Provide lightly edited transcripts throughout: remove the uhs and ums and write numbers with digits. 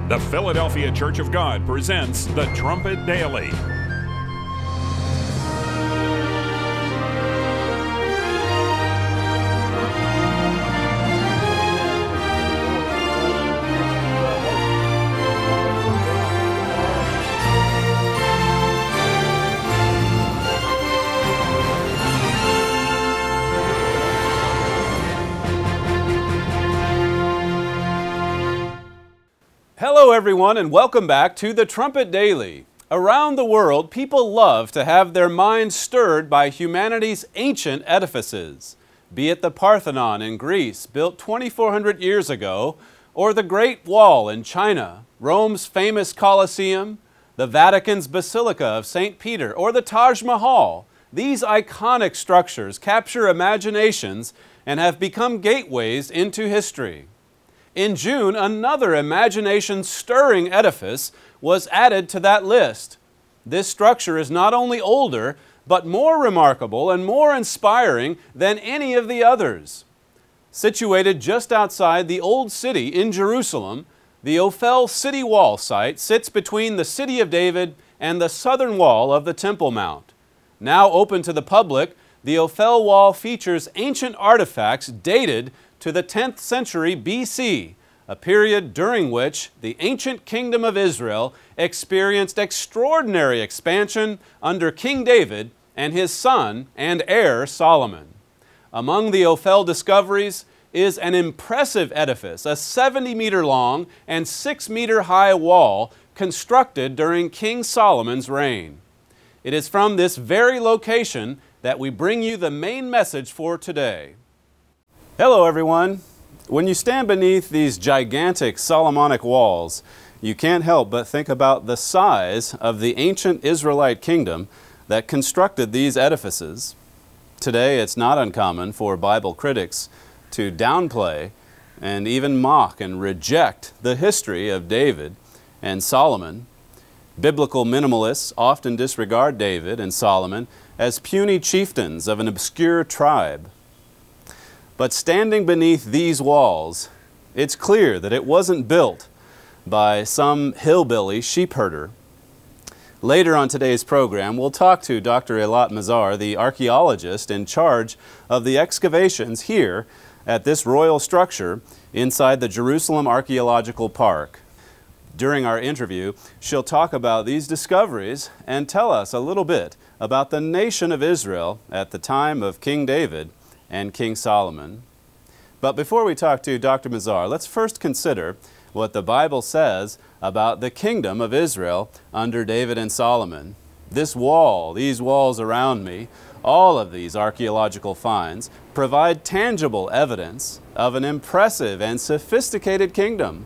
The Philadelphia Church of God presents the Trumpet Daily. Hello everyone, and welcome back to the Trumpet Daily. Around the world, people love to have their minds stirred by humanity's ancient edifices, be it the Parthenon in Greece, built 2,400 years ago, or the Great Wall in China, Rome's famous Colosseum, the Vatican's Basilica of St. Peter, or the Taj Mahal. These iconic structures capture imaginations and have become gateways into history. In June, another imagination-stirring edifice was added to that list. This structure is not only older, but more remarkable and more inspiring than any of the others. Situated just outside the Old City in Jerusalem, the Ophel City Wall site sits between the City of David and the southern wall of the Temple Mount. Now open to the public, the Ophel Wall features ancient artifacts dated to the 10th century BC, a period during which the ancient kingdom of Israel experienced extraordinary expansion under King David and his son and heir Solomon. Among the Ophel discoveries is an impressive edifice, a 70-meter long and 6-meter high wall constructed during King Solomon's reign. It is from this very location that we bring you the main message for today. Hello everyone. When you stand beneath these gigantic Solomonic walls, you can't help but think about the size of the ancient Israelite kingdom that constructed these edifices. Today, it's not uncommon for Bible critics to downplay and even mock and reject the history of David and Solomon. Biblical minimalists often disregard David and Solomon as puny chieftains of an obscure tribe. But standing beneath these walls, it's clear that it wasn't built by some hillbilly sheepherder. Later on today's program, we'll talk to Dr. Mazar, the archaeologist in charge of the excavations here at this royal structure inside the Jerusalem Archaeological Park. During our interview, she'll talk about these discoveries and tell us a little bit about the nation of Israel at the time of King David and King Solomon. But before we talk to Dr. Mazar, let's first consider what the Bible says about the kingdom of Israel under David and Solomon. This wall, these walls around me, all of these archaeological finds provide tangible evidence of an impressive and sophisticated kingdom.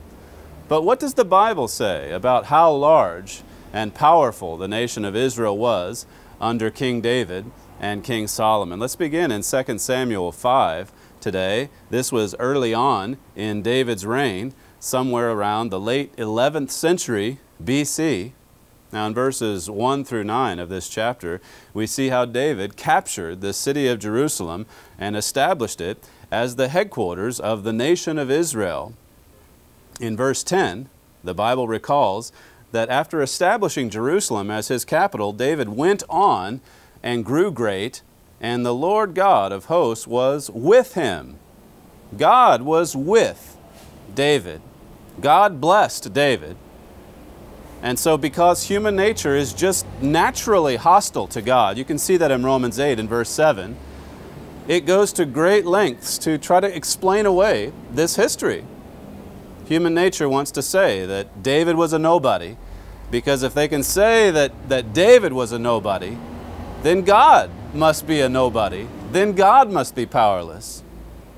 But what does the Bible say about how large and powerful the nation of Israel was under King David and King Solomon? Let's begin in 2 Samuel 5 today. This was early on in David's reign, somewhere around the late 11th century BC. Now in verses 1 through 9 of this chapter, we see how David captured the city of Jerusalem and established it as the headquarters of the nation of Israel. In verse 10, the Bible recalls that after establishing Jerusalem as his capital, David went on and grew great, and the Lord God of hosts was with him. God was with David. God blessed David. And so because human nature is just naturally hostile to God, you can see that in Romans 8 and verse 7, it goes to great lengths to try to explain away this history. Human nature wants to say that David was a nobody, because if they can say that David was a nobody, then God must be a nobody. Then God must be powerless.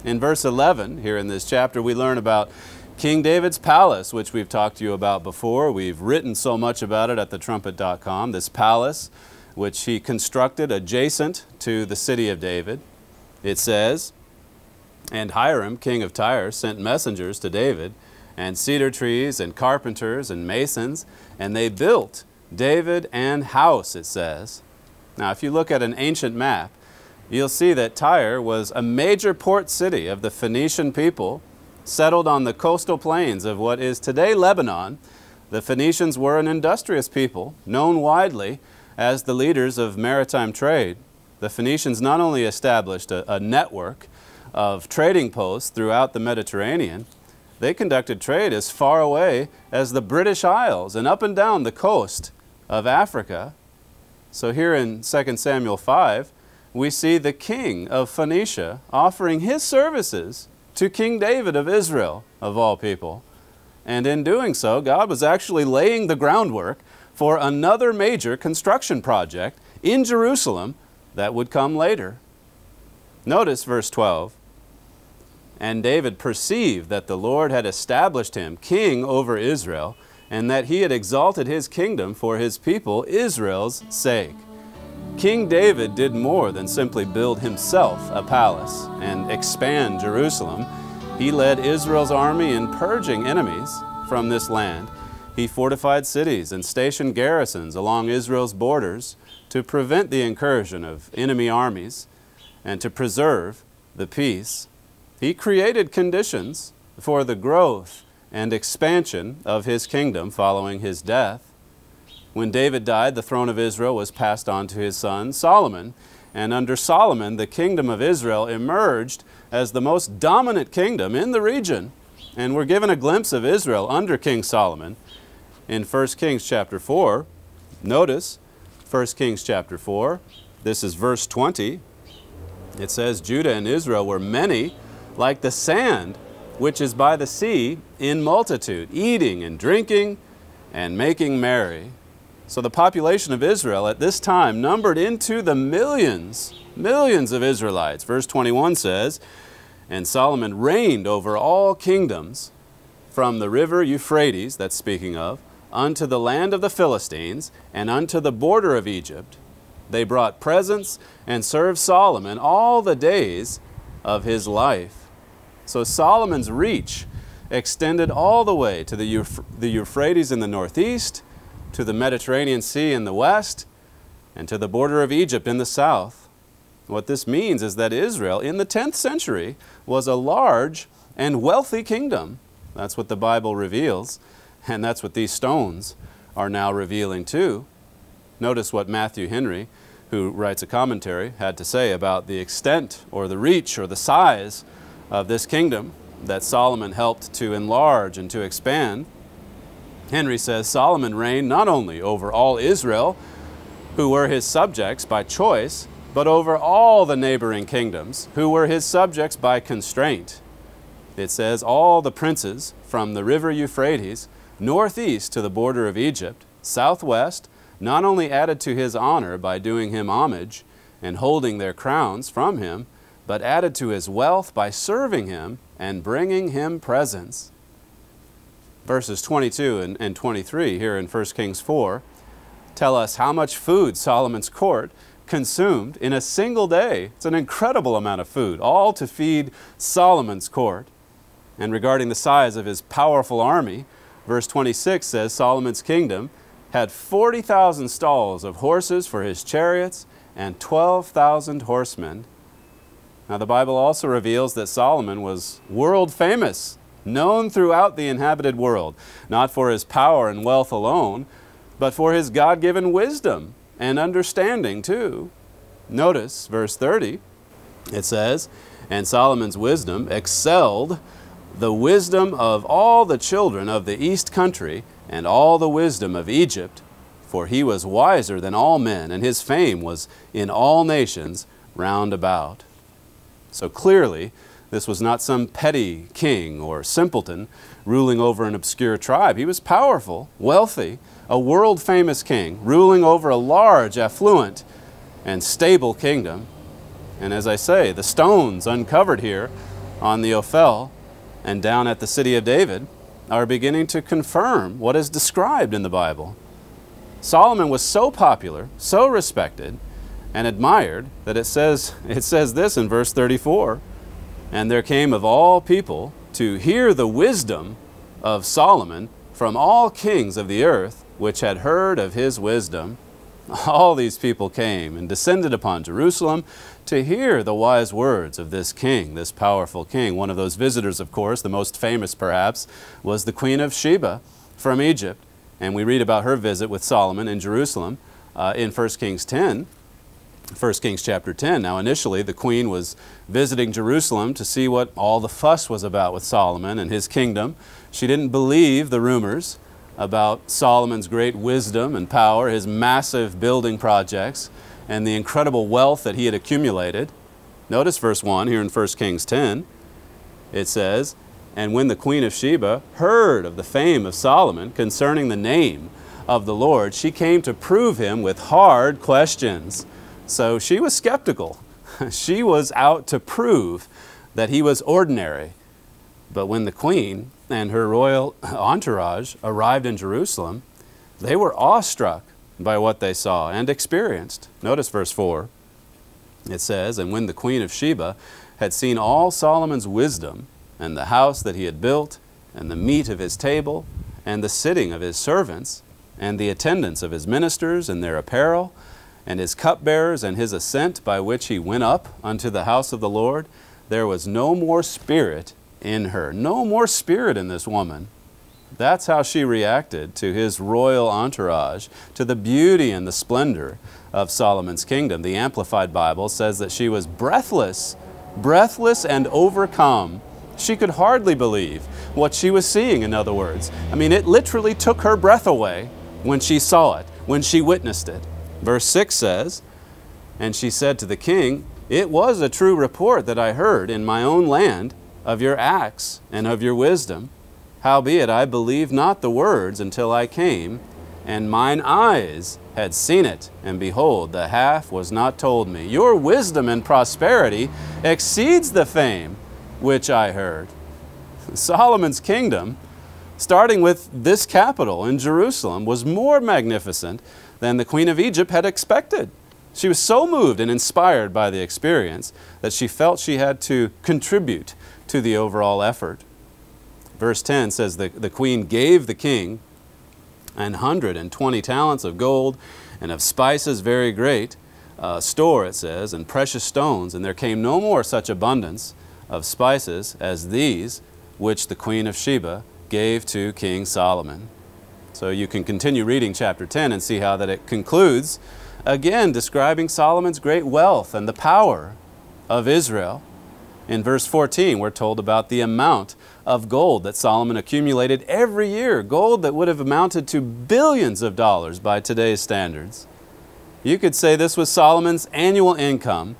In verse 11, here in this chapter, we learn about King David's palace, which we've talked to you about before. We've written so much about it at thetrumpet.com. This palace, which he constructed adjacent to the city of David. It says, "And Hiram, king of Tyre, sent messengers to David, and cedar trees, and carpenters, and masons, and they built David an house," it says. Now, if you look at an ancient map, you'll see that Tyre was a major port city of the Phoenician people settled on the coastal plains of what is today Lebanon, the Phoenicians were an industrious people, known widely as the leaders of maritime trade. The Phoenicians not only established a network of trading posts throughout the Mediterranean, they conducted trade as far away as the British Isles and up and down the coast of Africa. So here in 2 Samuel 5, we see the king of Phoenicia offering his services to King David of Israel, of all people. And in doing so, God was actually laying the groundwork for another major construction project in Jerusalem that would come later. Notice verse 12. And David perceived that the Lord had established him king over Israel, and that he had exalted his kingdom for his people Israel's sake. King David did more than simply build himself a palace and expand Jerusalem. He led Israel's army in purging enemies from this land. He fortified cities and stationed garrisons along Israel's borders to prevent the incursion of enemy armies and to preserve the peace. He created conditions for the growth and expansion of his kingdom following his death. When David died, the throne of Israel was passed on to his son Solomon, and under Solomon, the kingdom of Israel emerged as the most dominant kingdom in the region. And we're given a glimpse of Israel under King Solomon in 1 Kings chapter 4. Notice 1 Kings chapter 4, this is verse 20. It says, Judah and Israel were many like the sand which is by the sea in multitude, eating and drinking and making merry. So the population of Israel at this time numbered into the millions of Israelites. Verse 21 says, and Solomon reigned over all kingdoms from the river Euphrates, that's speaking of, unto the land of the Philistines and unto the border of Egypt. They brought presents and served Solomon all the days of his life. So Solomon's reach extended all the way to the Euphrates in the northeast, to the Mediterranean Sea in the west, and to the border of Egypt in the south. What this means is that Israel in the 10th century was a large and wealthy kingdom. That's what the Bible reveals, and that's what these stones are now revealing too. Notice what Matthew Henry, who writes a commentary, had to say about the extent or the reach or the size of this kingdom that Solomon helped to enlarge and to expand. Henry says Solomon reigned not only over all Israel, who were his subjects by choice, but over all the neighboring kingdoms, who were his subjects by constraint. It says all the princes from the river Euphrates, northeast to the border of Egypt, southwest, not only added to his honor by doing him homage and holding their crowns from him, but added to his wealth by serving him and bringing him presents. Verses 22 and 23 here in 1 Kings 4 tell us how much food Solomon's court consumed in a single day. It's an incredible amount of food, all to feed Solomon's court. And regarding the size of his powerful army, verse 26 says Solomon's kingdom had 40,000 stalls of horses for his chariots and 12,000 horsemen. Now the Bible also reveals that Solomon was world famous, known throughout the inhabited world, not for his power and wealth alone, but for his God-given wisdom and understanding too. Notice verse 30, it says, and Solomon's wisdom excelled the wisdom of all the children of the east country and all the wisdom of Egypt, for he was wiser than all men, and his fame was in all nations round about. So clearly, this was not some petty king or simpleton ruling over an obscure tribe. He was powerful, wealthy, a world-famous king, ruling over a large, affluent, and stable kingdom. And as I say, the stones uncovered here on the Ophel and down at the city of David are beginning to confirm what is described in the Bible. Solomon was so popular, so respected, and admired that it says this in verse 34, and there came of all people to hear the wisdom of Solomon from all kings of the earth, which had heard of his wisdom. All these people came and descended upon Jerusalem to hear the wise words of this king, this powerful king. One of those visitors, of course, the most famous perhaps, was the Queen of Sheba from Egypt. And we read about her visit with Solomon in Jerusalem in 1 Kings 10. 1 Kings chapter 10. Now initially the queen was visiting Jerusalem to see what all the fuss was about with Solomon and his kingdom. She didn't believe the rumors about Solomon's great wisdom and power, his massive building projects, and the incredible wealth that he had accumulated. Notice verse 1 here in 1 Kings 10. It says, "And when the queen of Sheba heard of the fame of Solomon concerning the name of the Lord, she came to prove him with hard questions." So she was skeptical. She was out to prove that he was ordinary. But when the queen and her royal entourage arrived in Jerusalem, they were awestruck by what they saw and experienced. Notice verse 4. It says, "And when the queen of Sheba had seen all Solomon's wisdom, and the house that he had built, and the meat of his table, and the sitting of his servants, and the attendance of his ministers and their apparel, and his cupbearers and his ascent by which he went up unto the house of the Lord, there was no more spirit in her." No more spirit in this woman. That's how she reacted to his royal entourage, to the beauty and the splendor of Solomon's kingdom. The Amplified Bible says that she was breathless and overcome. She could hardly believe what she was seeing, in other words. I mean, it literally took her breath away when she saw it, when she witnessed it. Verse 6 says, "And she said to the king, It was a true report that I heard in my own land of your acts and of your wisdom. Howbeit I believed not the words until I came, and mine eyes had seen it, and behold, the half was not told me. Your wisdom and prosperity exceeds the fame which I heard." Solomon's kingdom, starting with this capital in Jerusalem, was more magnificent than the Queen of Egypt had expected. She was so moved and inspired by the experience that she felt she had to contribute to the overall effort. Verse 10 says that the queen gave the king 120 talents of gold and of spices very great, store, it says, and precious stones, and there came no more such abundance of spices as these which the Queen of Sheba gave to King Solomon. So you can continue reading chapter 10 and see how that it concludes, again describing Solomon's great wealth and the power of Israel. In verse 14, we're told about the amount of gold that Solomon accumulated every year, gold that would have amounted to billions of dollars by today's standards. You could say this was Solomon's annual income,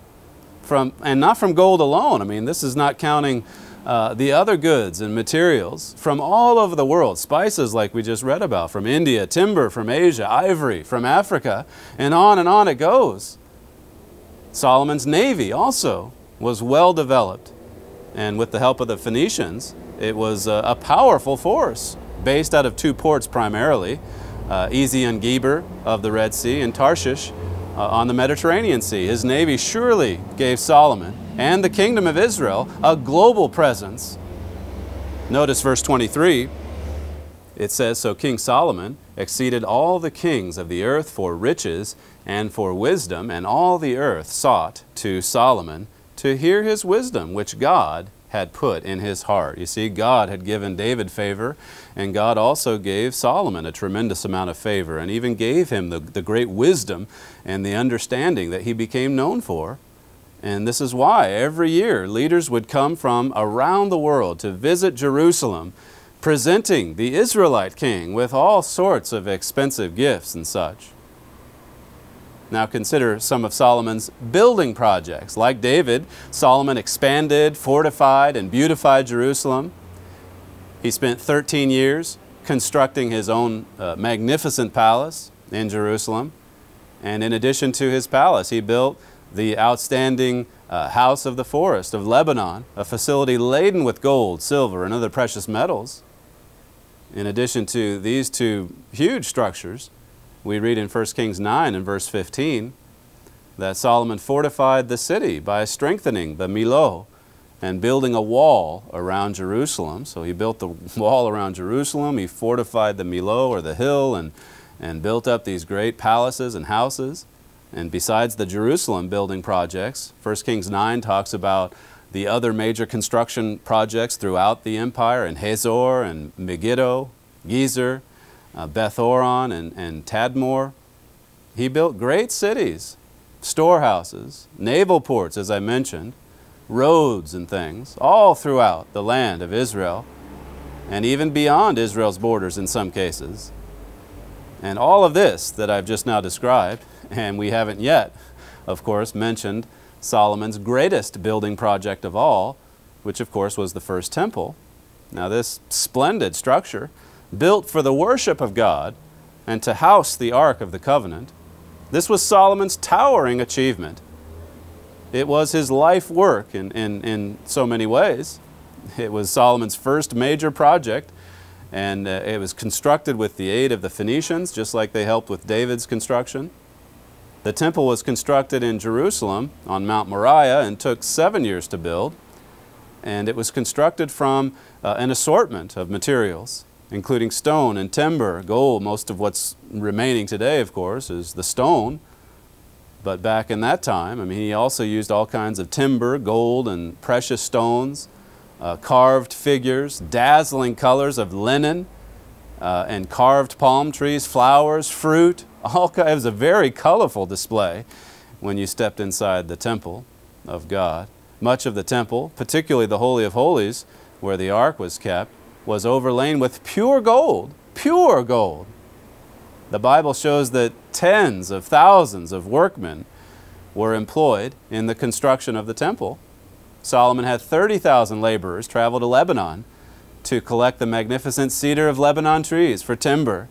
and not from gold alone. I mean, this is not counting the other goods and materials from all over the world, spices like we just read about, from India, timber from Asia, ivory from Africa, and on it goes. Solomon's navy also was well developed, and with the help of the Phoenicians, it was a powerful force based out of two ports primarily, Ezion-Geber of the Red Sea and Tarshish on the Mediterranean Sea. His navy surely gave Solomon and the kingdom of Israel a global presence. Notice verse 23. It says, "So King Solomon exceeded all the kings of the earth for riches and for wisdom, and all the earth sought to Solomon to hear his wisdom, which God had put in his heart." You see, God had given David favor, and God also gave Solomon a tremendous amount of favor, and even gave him the great wisdom and the understanding that he became known for. And this is why every year leaders would come from around the world to visit Jerusalem, presenting the Israelite king with all sorts of expensive gifts and such. Now consider some of Solomon's building projects. Like David, Solomon expanded, fortified, and beautified Jerusalem. He spent 13 years constructing his own magnificent palace in Jerusalem. And in addition to his palace, he built the outstanding House of the Forest of Lebanon, a facility laden with gold, silver, and other precious metals. In addition to these two huge structures, we read in 1 Kings 9 and verse 15 that Solomon fortified the city by strengthening the Millo and building a wall around Jerusalem. So he built the wall around Jerusalem, he fortified the Millo, or the hill, and built up these great palaces and houses. And besides the Jerusalem building projects, 1 Kings 9 talks about the other major construction projects throughout the empire in Hazor and Megiddo, Gezer, Beth-horon and Tadmor. He built great cities, storehouses, naval ports, as I mentioned, roads and things, all throughout the land of Israel, and even beyond Israel's borders in some cases. And all of this that I've just now described, and we haven't yet, of course, mentioned Solomon's greatest building project of all, which of course was the first temple. Now this splendid structure, built for the worship of God and to house the Ark of the Covenant, this was Solomon's towering achievement. It was his life work in so many ways. It was Solomon's first major project, and it was constructed with the aid of the Phoenicians, just like they helped with David's construction. The temple was constructed in Jerusalem on Mount Moriah and took 7 years to build. And it was constructed from an assortment of materials, including stone and timber, gold. Most of what's remaining today, of course, is the stone. But back in that time, I mean, he also used all kinds of timber, gold, and precious stones, carved figures, dazzling colors of linen, and carved palm trees, flowers, fruit. It was a very colorful display when you stepped inside the temple of God. Much of the temple, particularly the Holy of Holies, where the Ark was kept, was overlain with pure gold. Pure gold. The Bible shows that tens of thousands of workmen were employed in the construction of the temple. Solomon had 30,000 laborers travel to Lebanon to collect the magnificent cedar of Lebanon trees for timber.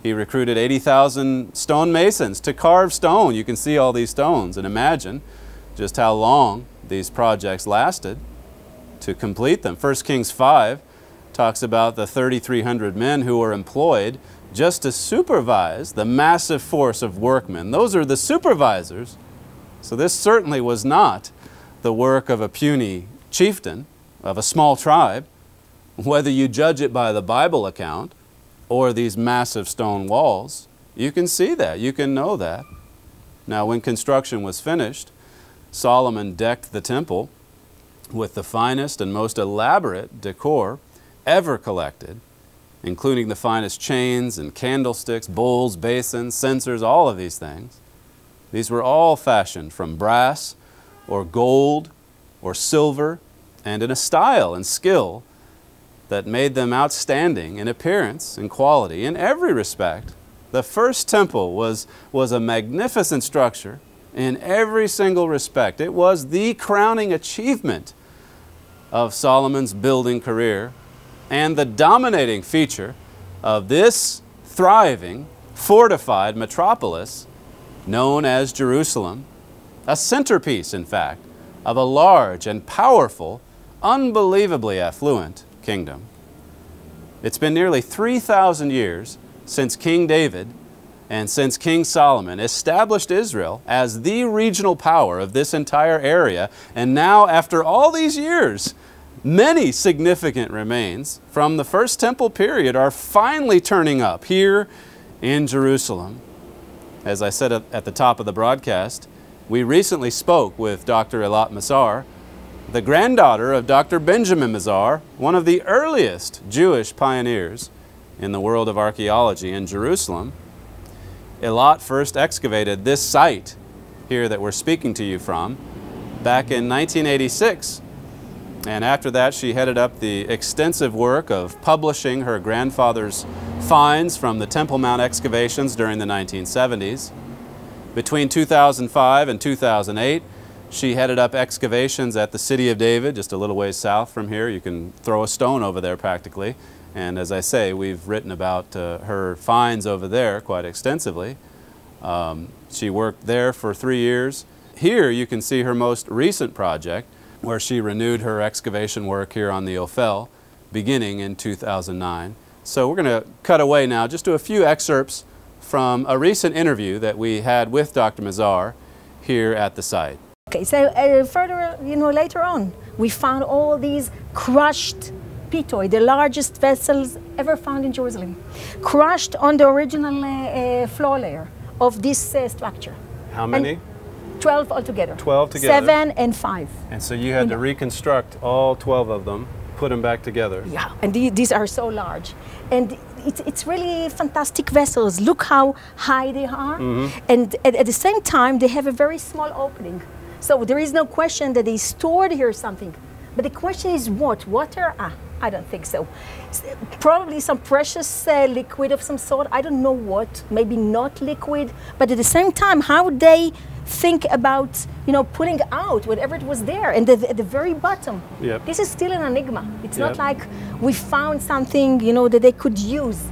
He recruited 80,000 stonemasons to carve stone. You can see all these stones and imagine just how long these projects lasted to complete them. 1 Kings 5 talks about the 3,300 men who were employed just to supervise the massive force of workmen. Those are the supervisors. So this certainly was not the work of a puny chieftain, of a small tribe, whether you judge it by the Bible account or these massive stone walls. You can see that, you can know that. Now when construction was finished, Solomon decked the temple with the finest and most elaborate decor ever collected, including the finest chains and candlesticks, bowls, basins, censers, all of these things. These were all fashioned from brass or gold or silver, and in a style and skill that made them outstanding in appearance and quality in every respect. The first temple was a magnificent structure in every single respect. It was the crowning achievement of Solomon's building career and the dominating feature of this thriving, fortified metropolis known as Jerusalem, a centerpiece, in fact, of a large and powerful, unbelievably affluent kingdom. It's been nearly 3,000 years since King David and since King Solomon established Israel as the regional power of this entire area, and now after all these years, many significant remains from the First Temple period are finally turning up here in Jerusalem. As I said at the top of the broadcast, we recently spoke with Dr. Eilat Mazar, the granddaughter of Dr. Benjamin Mazar, one of the earliest Jewish pioneers in the world of archaeology in Jerusalem. Eilat first excavated this site here that we're speaking to you from back in 1986. And after that, she headed up the extensive work of publishing her grandfather's finds from the Temple Mount excavations during the 1970s. Between 2005 and 2008, she headed up excavations at the City of David, just a little ways south from here. You can throw a stone over there practically. And as I say, we've written about her finds over there quite extensively. She worked there for 3 years. Here you can see her most recent project, where she renewed her excavation work here on the Ophel, beginning in 2009. So we're going to cut away now just to a few excerpts from a recent interview that we had with Dr. Mazar here at the site. Okay, so further, later on, we found all these crushed pitoi, the largest vessels ever found in Jerusalem, crushed on the original floor layer of this structure. How many? And 12 altogether. 12 together. 7 and 5. And so you had to reconstruct all 12 of them, put them back together. Yeah, and these are so large. And it's really fantastic vessels. Look how high they are. And at the same time, they have a very small opening. So there is no question that they stored here something. But the question is what? Water? I don't think so. Probably some precious liquid of some sort. I don't know what. Maybe not liquid. But at the same time, how would they think about, you know, pulling out whatever it was there? And at the very bottom, this is still an enigma. It's not like we found something, you know, that they could use.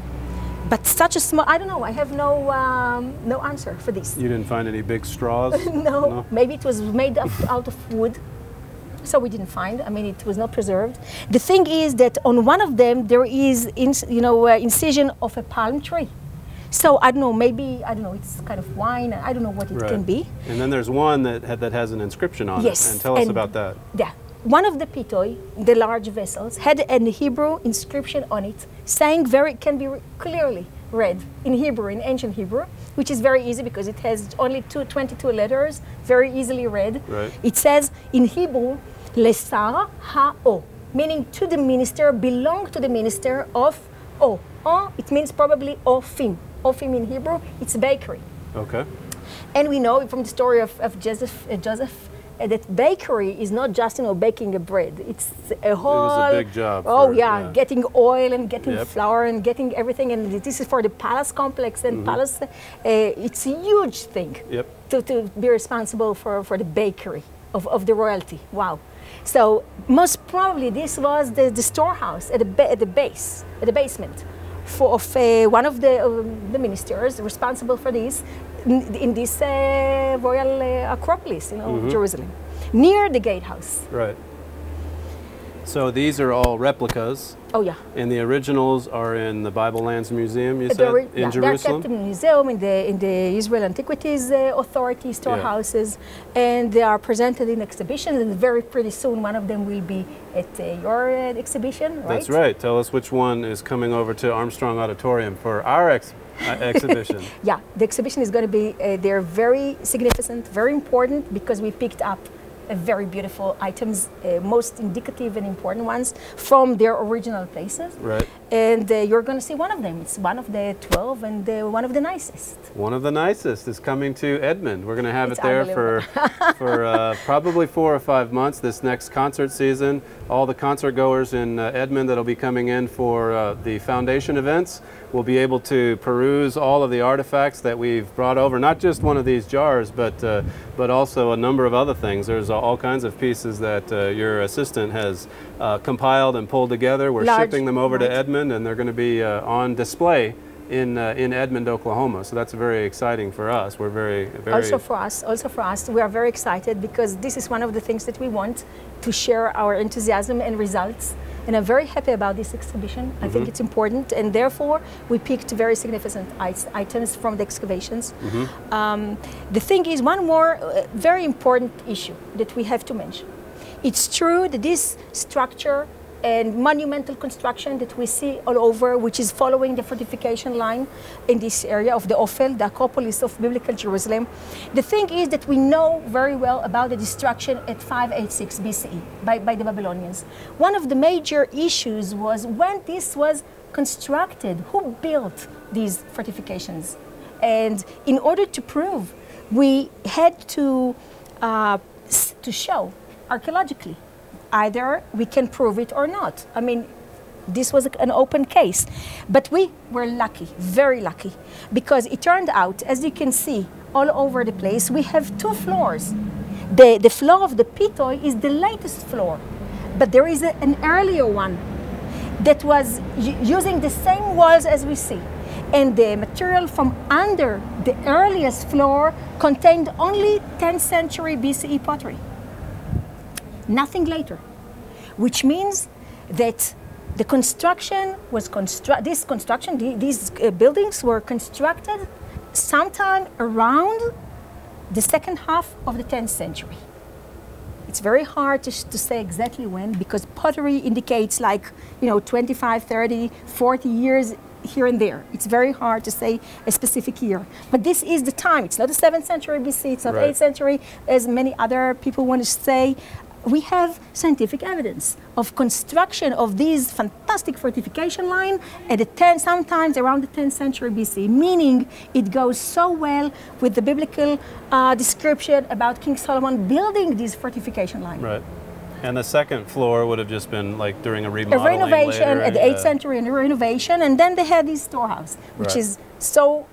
But such a small, I don't know, I have no answer for this. You didn't find any big straws? No, maybe it was made out of wood. So we didn't find. I mean, it was not preserved. The thing is that on one of them there is, incision of a palm tree. So I don't know. Maybe I don't know. It's kind of wine. I don't know what it can be. And then there's one that has an inscription on it. And tell us about that. Yeah, one of the pitoi, the large vessels, had a Hebrew inscription on it, saying can be clearly read in Hebrew, in ancient Hebrew, which is very easy because it has only 22 letters, very easily read. It says in Hebrew, Lesar ha'o, meaning to the minister, belong to the minister of O. O, it means probably Ofim. Ofim in Hebrew, it's bakery. Okay. And we know from the story of Joseph that bakery is not just, baking a bread. It's a whole... It was a big job. Getting oil and getting flour and getting everything. And this is for the palace complex and palace. It's a huge thing to be responsible for the bakery of the royalty. Wow. So most probably this was the storehouse at the basement of one of the ministers responsible for this in this royal acropolis, Jerusalem, near the gatehouse. Right. So these are all replicas. Oh yeah. And the originals are in the Bible Lands Museum, you said, in Jerusalem? They're kept in the museum, in the Israel Antiquities Authority storehouses, and they are presented in exhibitions, and very pretty soon one of them will be at your exhibition, right? That's right. Tell us which one is coming over to Armstrong Auditorium for our exhibition. Yeah, the exhibition is going to be, they're very significant, very important, because we picked up very beautiful items, most indicative and important ones from their original places. Right. And you're going to see one of them. It's one of the 12 and one of the nicest. One of the nicest is coming to Edmond. We're going to have it there for probably 4 or 5 months this next concert season. All the concert goers in Edmond that'll be coming in for the foundation events will be able to peruse all of the artifacts that we've brought over. Not just one of these jars, but also a number of other things. There's all kinds of pieces that your assistant has compiled and pulled together. We're shipping them over to Edmond, and they're going to be on display in Edmond, Oklahoma. So that's very exciting for us. We're very also for us, we are very excited because this is one of the things that we want to share our enthusiasm and results. And I'm very happy about this exhibition. I think it's important, and therefore we picked very significant items from the excavations. The thing is, one more very important issue that we have to mention. It's true that this structure and monumental construction that we see all over, which is following the fortification line in this area of the Ophel, the Acropolis of Biblical Jerusalem. The thing is that we know very well about the destruction at 586 BCE by the Babylonians. One of the major issues was when this was constructed, who built these fortifications? And in order to prove, we had to show archaeologically. Either we can prove it or not. I mean, this was an open case. But we were lucky, very lucky, because it turned out, as you can see, all over the place, we have 2 floors. The floor of the pitoi is the latest floor, but there is an earlier one that was using the same walls as we see. And the material from under the earliest floor contained only 10th century BCE pottery. Nothing later, which means that the construction was these buildings were constructed sometime around the second half of the 10th century. It's very hard to say exactly when, because pottery indicates like, 25, 30, 40 years here and there. It's very hard to say a specific year. But this is the time. It's not the 7th century BC, it's not 8th century, as many other people want to say. We have scientific evidence of construction of these fantastic fortification line at sometimes around the 10th century BC, meaning it goes so well with the biblical description about King Solomon building this fortification line. Right. And the second floor would have just been like during a remodeling A renovation later, at the 8th century, and a renovation, and then they had this storehouse, which is so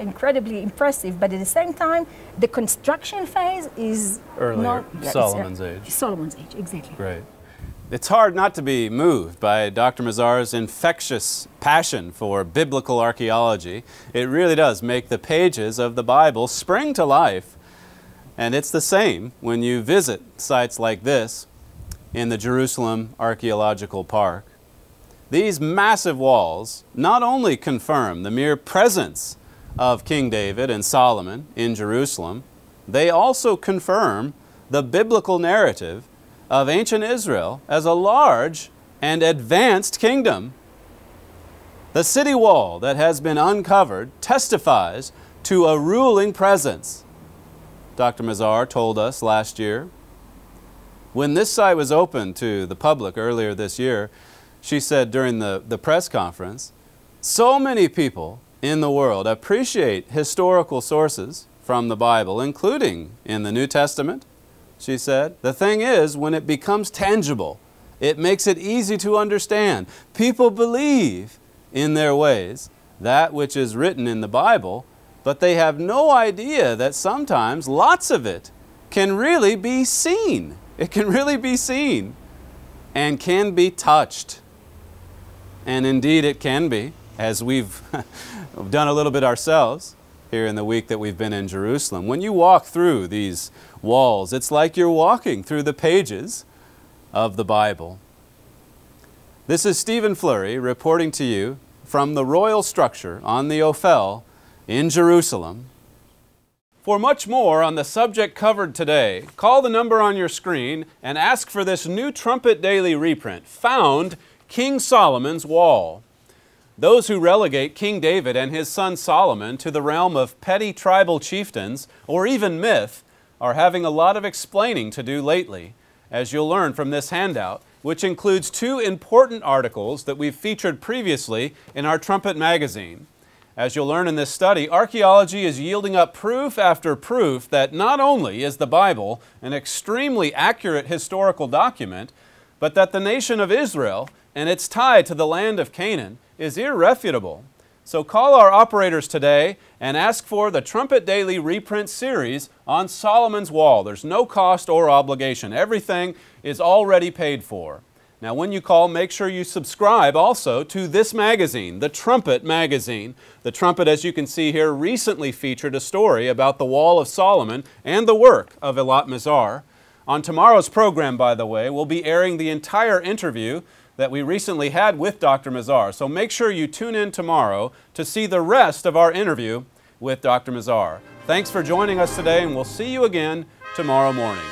incredibly impressive. But at the same time, the construction phase is earlier, Solomon's age. Solomon's age, exactly. Right. It's hard not to be moved by Dr. Mazar's infectious passion for biblical archaeology. It really does make the pages of the Bible spring to life. And it's the same when you visit sites like this in the Jerusalem Archaeological Park. These massive walls not only confirm the mere presence of King David and Solomon in Jerusalem, they also confirm the biblical narrative of ancient Israel as a large and advanced kingdom. The city wall that has been uncovered testifies to a ruling presence. Dr. Mazar told us last year. When this site was opened to the public earlier this year, she said during the press conference, so many people in the world appreciate historical sources from the Bible, including in the New Testament, she said. The thing is, when it becomes tangible, it makes it easy to understand. People believe in their ways that which is written in the Bible, but they have no idea that sometimes lots of it can really be seen. It can really be seen and can be touched. And indeed it can be, as we've done a little bit ourselves here in the week that we've been in Jerusalem. When you walk through these walls, it's like you're walking through the pages of the Bible. This is Stephen Fleury reporting to you from the royal structure on the Ophel in Jerusalem. For much more on the subject covered today, call the number on your screen and ask for this new Trumpet Daily reprint, Found King Solomon's Wall. Those who relegate King David and his son Solomon to the realm of petty tribal chieftains or even myth are having a lot of explaining to do lately, as you'll learn from this handout, which includes 2 important articles that we've featured previously in our Trumpet magazine. As you'll learn in this study, archaeology is yielding up proof after proof that not only is the Bible an extremely accurate historical document, but that the nation of Israel and its tie to the land of Canaan is irrefutable. So call our operators today and ask for the Trumpet Daily reprint series on Solomon's Wall. There's no cost or obligation. Everything is already paid for. Now, when you call, make sure you subscribe also to this magazine, the Trumpet magazine. The Trumpet, as you can see here, recently featured a story about the Wall of Solomon and the work of Mazar. On tomorrow's program, by the way, we'll be airing the entire interview that we recently had with Dr. Mazar. So make sure you tune in tomorrow to see the rest of our interview with Dr. Mazar. Thanks for joining us today, and we'll see you again tomorrow morning.